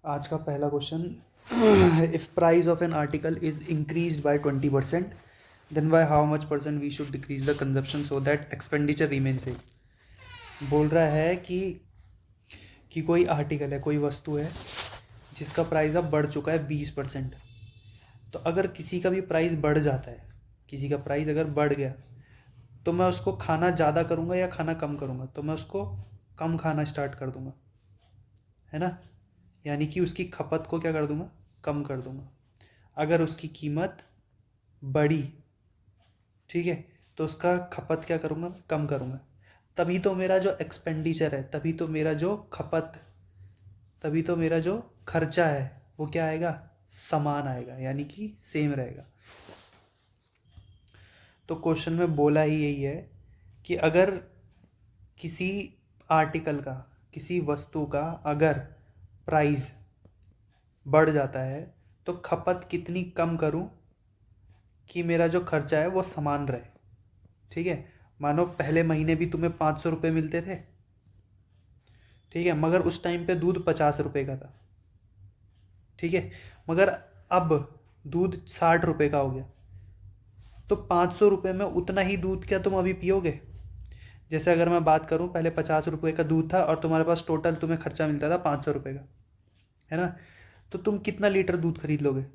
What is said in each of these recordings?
आज का पहला question, if price of an article is increased by 20%, then by how much percent we should decrease the consumption so that expenditure remain same. बोल रहा है कि कोई आर्टिकल है, कोई वस्तु है जिसका प्राइस अब बढ़ चुका है 20%। तो अगर किसी का भी प्राइस बढ़ जाता है, किसी का प्राइस अगर बढ़ गया, तो मैं उसको खाना ज़्यादा करूँगा या खाना कम करूँगा? तो मैं उसको कम खाना स्टार्ट कर दूँगा, है ना। यानी कि उसकी खपत को क्या कर दूँगा, कम कर दूँगा। अगर उसकी कीमत बढ़ी, ठीक है, तो उसका खपत क्या करूँगा, कम करूँगा। तभी तो मेरा जो एक्सपेंडिचर है, तभी तो मेरा जो खर्चा है वो क्या आएगा, समान आएगा, यानी कि सेम रहेगा। तो क्वेश्चन में बोला ही यही है कि अगर किसी आर्टिकल का, किसी वस्तु का अगर प्राइस बढ़ जाता है तो खपत कितनी कम करूं कि मेरा जो खर्चा है वो समान रहे। ठीक है, मानो पहले महीने भी तुम्हें 500 रुपये मिलते थे, ठीक है, मगर उस टाइम पे दूध 50 रुपये का था, ठीक है, मगर अब दूध 60 रुपये का हो गया। तो 500 रुपये में उतना ही दूध क्या तुम अभी पियोगे? जैसे अगर मैं बात करूं, पहले 50 रुपये का दूध था और तुम्हारे पास टोटल तुम्हें खर्चा मिलता था 500 रुपये का, है ना। तो तुम कितना लीटर दूध खरीद लोगे?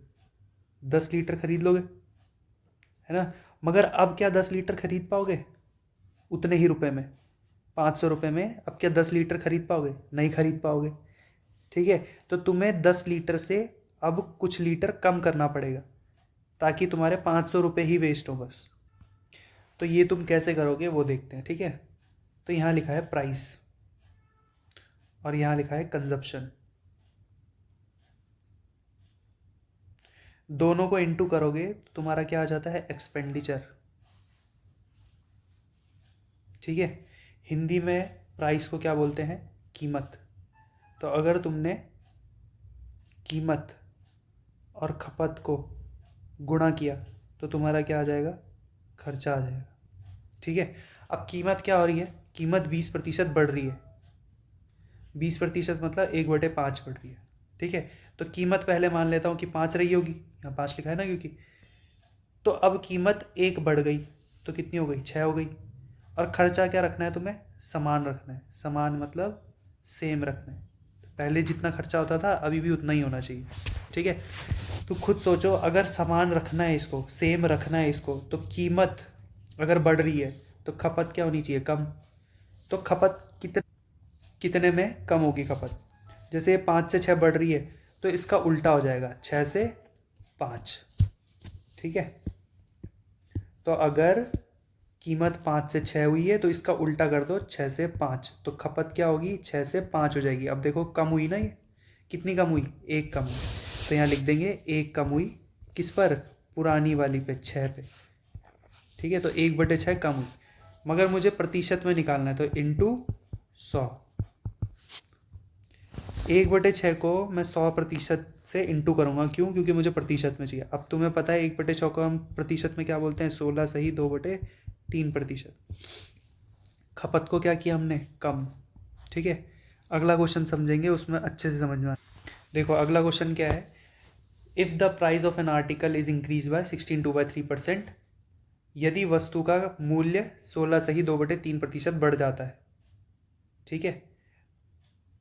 10 लीटर खरीद लोगे, है ना। मगर अब क्या 10 लीटर खरीद पाओगे उतने ही रुपए में? 500 रुपये में अब क्या 10 लीटर खरीद पाओगे? नहीं खरीद पाओगे, ठीक है। तो तुम्हें 10 लीटर से अब कुछ लीटर कम करना पड़ेगा ताकि तुम्हारे 500 रुपये ही वेस्ट हो बस। तो ये तुम कैसे करोगे वो देखते हैं, ठीक है। तो यहाँ लिखा है प्राइस और यहाँ लिखा है कंजप्शन, दोनों को इनटू करोगे तो तुम्हारा क्या आ जाता है, एक्सपेंडिचर, ठीक है। हिंदी में प्राइस को क्या बोलते हैं, कीमत। तो अगर तुमने कीमत और खपत को गुणा किया तो तुम्हारा क्या आ जाएगा, खर्चा आ जाएगा, ठीक है। अब कीमत क्या हो रही है, कीमत 20% बढ़ रही है। 20% मतलब 1/5 बढ़ रही है, ठीक है। तो कीमत पहले मान लेता हूँ कि 5 रही होगी, यहाँ 5 लिखा है ना क्योंकि। तो अब कीमत 1 बढ़ गई तो कितनी हो गई, 6 हो गई। और खर्चा क्या रखना है तुम्हें, समान रखना है। समान मतलब सेम रखना है। तो पहले जितना खर्चा होता था अभी भी उतना ही होना चाहिए, ठीक है। तो खुद सोचो, अगर समान रखना है इसको, सेम रखना है इसको, तो कीमत अगर बढ़ रही है तो खपत क्या होनी चाहिए, कम। तो खपत कितने में कम होगी खपत? जैसे 5 से 6 बढ़ रही है तो इसका उल्टा हो जाएगा, 6 से 5, ठीक है। तो अगर कीमत 5 से 6 हुई है तो इसका उल्टा कर दो, 6 से 5, तो खपत क्या होगी, 6 से 5 हो जाएगी। अब देखो कम हुई ना, ये कितनी कम हुई, 1 कम हुई। तो यहाँ लिख देंगे 1 कम हुई, किस पर, पुरानी वाली पे, 6 पे, ठीक है। तो 1/6 कम हुई, मगर मुझे प्रतिशत में निकालना है तो इंटू 100। 1/6 को मैं 100% से इंटू करूँगा, क्यों, क्योंकि मुझे प्रतिशत में चाहिए। अब तुम्हें पता है 1/6 को हम प्रतिशत में क्या बोलते हैं, 16 सही 2/3%। खपत को क्या किया हमने, कम, ठीक है। अगला क्वेश्चन समझेंगे, उसमें अच्छे से समझ में आ। देखो अगला क्वेश्चन क्या है, if the price of an article is increase by 16/3%, यदि वस्तु का मूल्य 16 सही 2/3% बढ़ जाता है, ठीक है,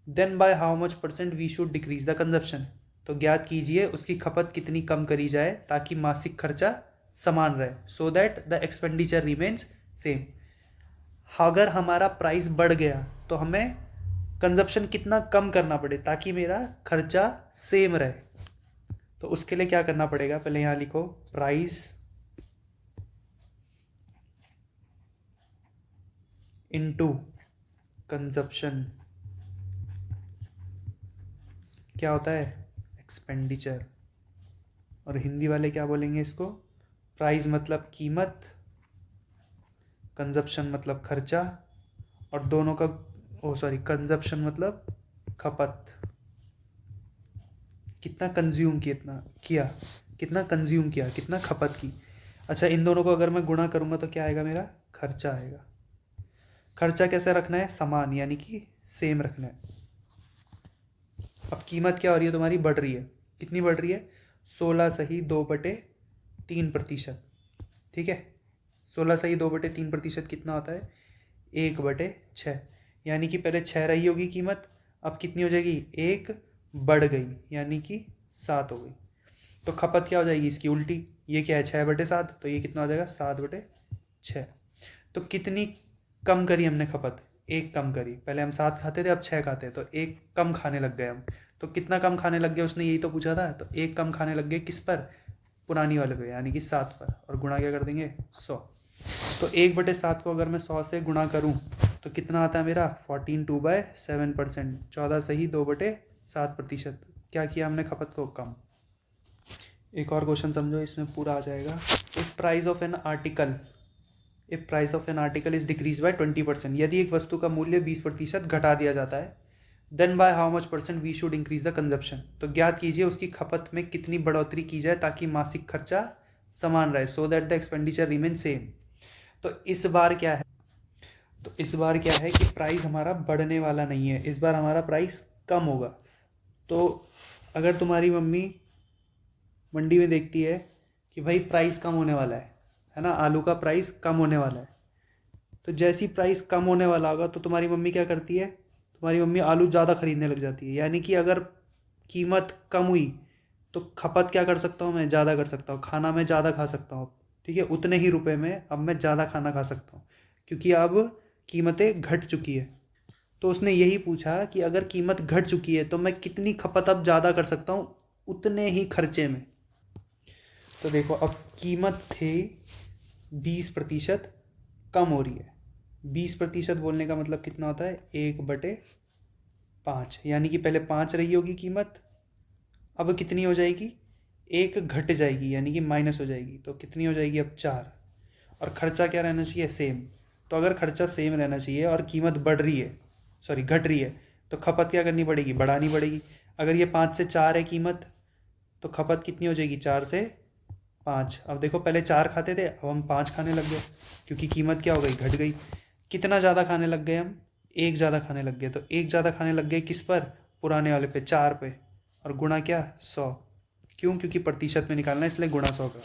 then by how much percent we should decrease the consumption. तो ज्ञात कीजिए उसकी खपत कितनी कम करी जाए ताकि मासिक खर्चा समान रहे, so that the expenditure remains same. अगर हमारा प्राइस बढ़ गया तो हमें कंजप्शन कितना कम करना पड़े ताकि मेरा खर्चा सेम रहे। तो उसके लिए क्या करना पड़ेगा, पहले यहाँ लिखो प्राइस इनटू कंजप्शन क्या होता है, एक्सपेंडिचर। और हिंदी वाले क्या बोलेंगे इसको, प्राइस मतलब कीमत, कंजप्शन मतलब खर्चा, और दोनों का, ओ सॉरी, कंजप्शन मतलब खपत, कितना कंज्यूम किया, कितना कंज्यूम किया, कितना खपत की। अच्छा, इन दोनों को अगर मैं गुणा करूँगा तो क्या आएगा, मेरा खर्चा आएगा। खर्चा कैसे रखना है, समान, यानी कि सेम रखना है। अब कीमत क्या हो रही है तुम्हारी, बढ़ रही है। कितनी बढ़ रही है, 16 सही 2/3%। ठीक है, 16 सही 2/3% कितना होता है, 1/6। यानी कि पहले 6 रही होगी कीमत, अब कितनी हो जाएगी, 1 बढ़ गई यानी कि 7 हो गई। तो खपत क्या हो जाएगी इसकी उल्टी, ये क्या है 6/7, तो ये कितना हो जाएगा 7/6। तो कितनी कम करी हमने खपत, 1 कम करी। पहले हम 7 खाते थे, अब 6 खाते हैं, तो 1 कम खाने लग गए हम। तो कितना कम खाने लग गए उसने, यही तो पूछा था। तो 1 कम खाने लग गए किस पर, पुरानी वाले पे, यानी कि 7 पर। और गुणा क्या कर देंगे, 100। तो 1/7 को अगर मैं 100 से गुणा करूँ तो कितना आता है मेरा, 14/7%। 14 सही 2/7%। क्या किया हमने, खपत को कम। एक और क्वेश्चन समझो, इसमें पूरा आ जाएगा। If price of an article is decrease by 20%, यदि एक वस्तु का मूल्य 20% घटा दिया जाता है, then by how much percent we should increase the consumption. तो ज्ञात कीजिए उसकी खपत में कितनी बढ़ोतरी की जाए ताकि मासिक खर्चा समान रहे, so that the expenditure remain same. तो इस बार क्या है, कि प्राइस हमारा बढ़ने वाला नहीं है, इस बार हमारा प्राइस कम होगा। तो अगर तुम्हारी मम्मी मंडी में देखती है कि भाई प्राइस कम होने वाला है ना, आलू का प्राइस कम होने वाला है, तो जैसी प्राइस कम होने वाला होगा तो तुम्हारी मम्मी क्या करती है, तुम्हारी मम्मी आलू ज़्यादा खरीदने लग जाती है। यानी कि अगर कीमत कम हुई तो खपत क्या कर सकता हूँ मैं, ज़्यादा कर सकता हूँ, खाना मैं ज़्यादा खा सकता हूँ। ठीक है, उतने ही रुपए में अब मैं ज़्यादा खाना खा सकता हूँ, क्योंकि अब कीमतें घट चुकी है। तो उसने यही पूछा कि अगर कीमत घट चुकी है तो मैं कितनी खपत अब ज़्यादा कर सकता हूँ उतने ही खर्चे में। तो देखो, अब कीमत थे 20% कम हो रही है। 20% बोलने का मतलब कितना होता है, 1/5। यानी कि पहले 5 रही होगी कीमत, अब कितनी हो जाएगी, 1 घट जाएगी यानी कि माइनस हो जाएगी। तो कितनी हो जाएगी अब 4। और खर्चा क्या रहना चाहिए, सेम। तो अगर खर्चा सेम रहना चाहिए और कीमत बढ़ रही है, सॉरी घट रही है, तो खपत क्या करनी पड़ेगी, बढ़ानी पड़ेगी। अगर ये 5 से 4 है कीमत, तो खपत कितनी हो जाएगी, 4 से 5। अब देखो, पहले 4 खाते थे, अब हम 5 खाने लग गए, क्योंकि कीमत क्या हो गई, घट गई। कितना ज़्यादा खाने लग गए हम, 1 ज़्यादा खाने लग गए। तो 1 ज़्यादा खाने लग गए किस पर, पुराने वाले पे, 4 पे। और गुणा क्या, 100। क्यों, क्योंकि प्रतिशत में निकालना है, इसलिए गुणा 100 का।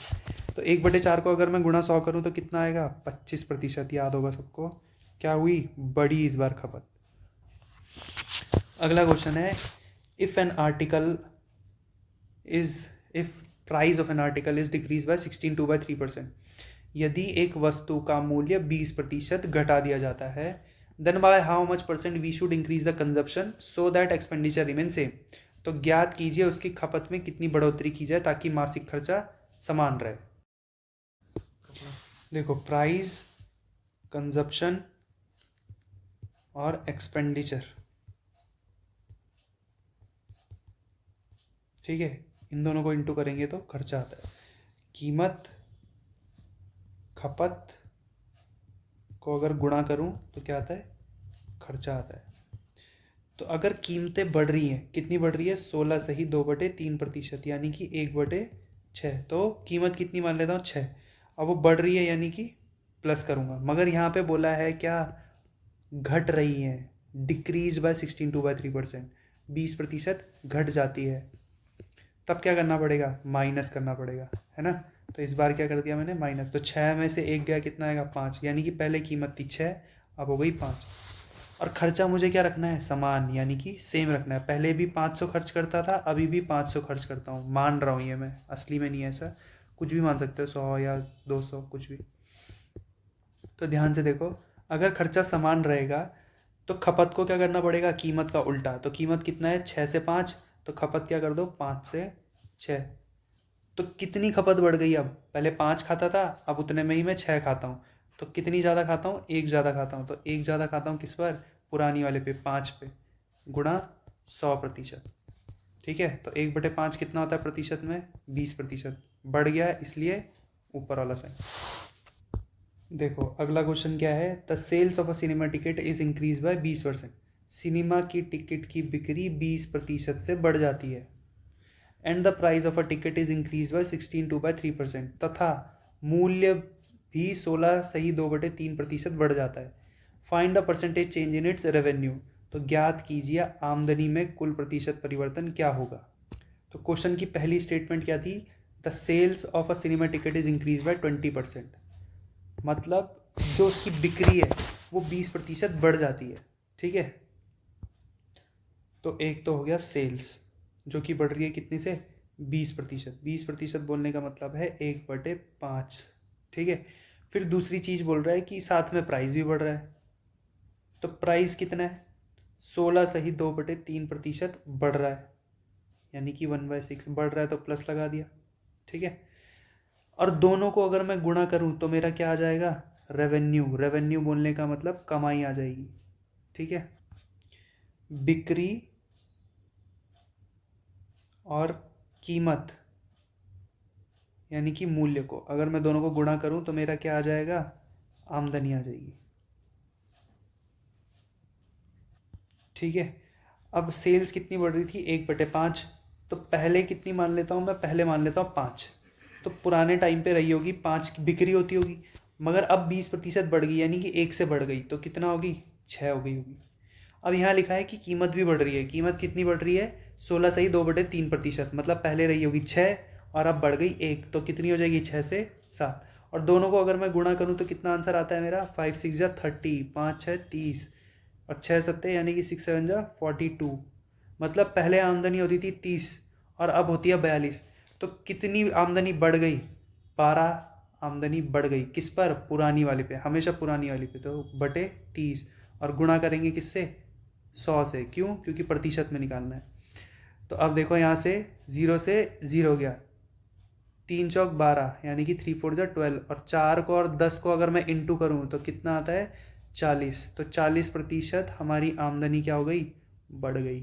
तो 1/4 को अगर मैं गुणा 100 करूँ तो कितना आएगा, 25%। याद होगा सबको, क्या हुई, बड़ी इस बार खपत। अगला क्वेश्चन है, if N article is if price of an article is decrease by 16/3%। यदि एक वस्तु का मूल्य 20% घटा दिया जाता है, then by how much percent we should increase the consumption so that expenditure remain same. तो ज्ञात कीजिए उसकी खपत में कितनी बढ़ोतरी की जाए ताकि मासिक खर्चा समान रहे। देखो, प्राइस, कंजप्शन और एक्सपेंडिचर, ठीक है, इन दोनों को इंटू करेंगे तो खर्चा आता है। कीमत, खपत को अगर गुणा करूं तो क्या आता है, खर्चा आता है। तो अगर कीमतें बढ़ रही हैं, कितनी बढ़ रही है, 16 सही 2/3%, यानी कि 1/6। तो कीमत कितनी मान लेता हूँ, 6। अब वो बढ़ रही है यानी कि प्लस करूँगा, मगर यहाँ पे बोला है क्या, घट रही है, डिक्रीज बाय 16/3%। 20% घट जाती है, तब क्या करना पड़ेगा, माइनस करना पड़ेगा, है ना। तो इस बार क्या कर दिया मैंने, माइनस। तो 6 में से 1 गया, कितना आएगा, 5। यानी कि पहले कीमत थी 6, अब हो गई 5। और खर्चा मुझे क्या रखना है, समान, यानी कि सेम रखना है। पहले भी 500 खर्च करता था, अभी भी 500 खर्च करता हूँ, मान रहा हूँ ये मैं, असली में नहीं है ऐसा। कुछ भी मान सकते हो, 100 या 200, कुछ भी। तो ध्यान से देखो, अगर खर्चा समान रहेगा तो खपत को क्या करना पड़ेगा, कीमत का उल्टा। तो कीमत कितना है, 6 से 5, तो खपत क्या कर दो, 5 से 6। तो कितनी खपत बढ़ गई, अब पहले 5 खाता था, अब उतने में ही मैं 6 खाता हूँ। तो कितनी ज़्यादा खाता हूँ, 1 ज़्यादा खाता हूँ। तो 1 ज़्यादा खाता हूँ किस पर, पुरानी वाले पे, 5 पे, गुणा 100%। ठीक है, तो 1/5 कितना होता है प्रतिशत में, 20%। बढ़ गया इसलिए ऊपर वाला साइन। देखो, अगला क्वेश्चन क्या है, the sales of a cinema ticket is increase by 20%। Cinema की टिकट की बिक्री 20% से बढ़ जाती है। And the price of a ticket is increase by 16/3%। तथा मूल्य भी 16 सही 2/3% बढ़ जाता है। Find the percentage change in its revenue. तो ज्ञात कीजिए आमदनी में कुल प्रतिशत परिवर्तन क्या होगा। तो क्वेश्चन की पहली स्टेटमेंट क्या थी, the sales of a cinema ticket is increase by 20%। मतलब जो उसकी बिक्री है वो 20% बढ़ जाती है, ठीक है। तो एक तो हो गया सेल्स जो कि बढ़ रही है कितनी से, 20%। 20% बोलने का मतलब है 1/5, ठीक है। फिर दूसरी चीज़ बोल रहा है कि साथ में प्राइस भी बढ़ रहा है। तो प्राइस कितना है, 16 सही 2/3% बढ़ रहा है, यानी कि 1/6 बढ़ रहा है, तो प्लस लगा दिया, ठीक है। और दोनों को अगर मैं गुणा करूं तो मेरा क्या आ जाएगा, रेवेन्यू। रेवेन्यू बोलने का मतलब कमाई आ जाएगी, ठीक है। बिक्री और कीमत यानी कि मूल्य को अगर मैं दोनों को गुणा करूं तो मेरा क्या आ जाएगा, आमदनी आ जाएगी, ठीक है। अब सेल्स कितनी बढ़ रही थी, 1/5। तो पहले कितनी मान लेता हूँ मैं, पहले मान लेता हूँ 5। तो पुराने टाइम पे रही होगी 5 की बिक्री होती होगी, मगर अब 20% बढ़ गई, यानी कि 1 से बढ़ गई, तो कितना होगी, 6 हो गई होगी। अब यहाँ लिखा है कि कीमत भी बढ़ रही है। कीमत कितनी बढ़ रही है, 16 सही 2/3%। मतलब पहले रही होगी 6 और अब बढ़ गई 1, तो कितनी हो जाएगी, 6 से 7। और दोनों को अगर मैं गुणा करूँ तो कितना आंसर आता है मेरा, 5 6 जा 30, 5 6 30 और 6 सत्ते यानी कि 6 7 जा 42। मतलब पहले आमदनी होती थी 30 और अब होती है 42। तो कितनी आमदनी बढ़ गई, 12 आमदनी बढ़ गई। किस पर, पुरानी वाले पे, हमेशा पुरानी वाली पे। तो बटे 30 और गुणा करेंगे किससे, 100 से। क्यों, क्योंकि प्रतिशत में निकालना है। तो अब देखो यहाँ से 0 से 0 गया, 3 चौक 12 यानी कि 3 4 जा 12, और 4 को और 10 को अगर मैं इंटू करूँ तो कितना आता है, 40। तो 40% हमारी आमदनी क्या हो गई, बढ़ गई।